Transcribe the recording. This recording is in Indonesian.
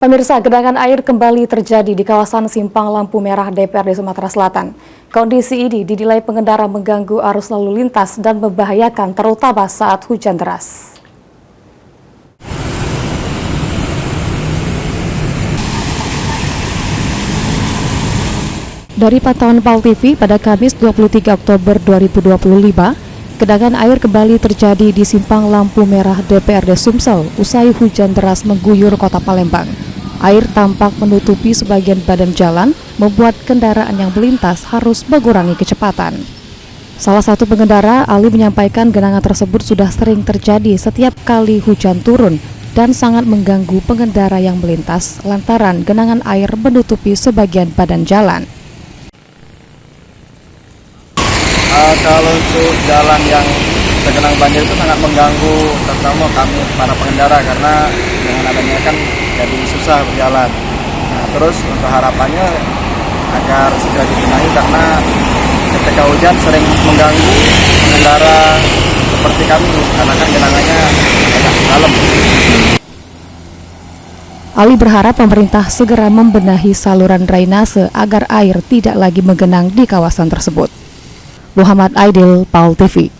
Pemirsa, genangan air kembali terjadi di kawasan Simpang Lampu Merah DPRD Sumatera Selatan. Kondisi ini dinilai pengendara mengganggu arus lalu lintas dan membahayakan terutama saat hujan deras. Dari pantauan PAL TV pada Kamis 23 Oktober 2025, genangan air kembali terjadi di Simpang Lampu Merah DPRD Sumsel usai hujan deras mengguyur kota Palembang. Air tampak menutupi sebagian badan jalan, membuat kendaraan yang melintas harus mengurangi kecepatan. Salah satu pengendara, Ali, menyampaikan genangan tersebut sudah sering terjadi setiap kali hujan turun dan sangat mengganggu pengendara yang melintas lantaran genangan air menutupi sebagian badan jalan. Kalau untuk jalan yang tergenang banjir itu sangat mengganggu terutama kami para pengendara karena dengan adanya kan jadi susah berjalan. Nah, terus untuk harapannya agar segera dibenahi karena ketika hujan sering mengganggu pengendara seperti kami karena kan genangannya agak dalam. Ali berharap pemerintah segera membenahi saluran drainase agar air tidak lagi menggenang di kawasan tersebut. Muhammad Aidil, PAL TV.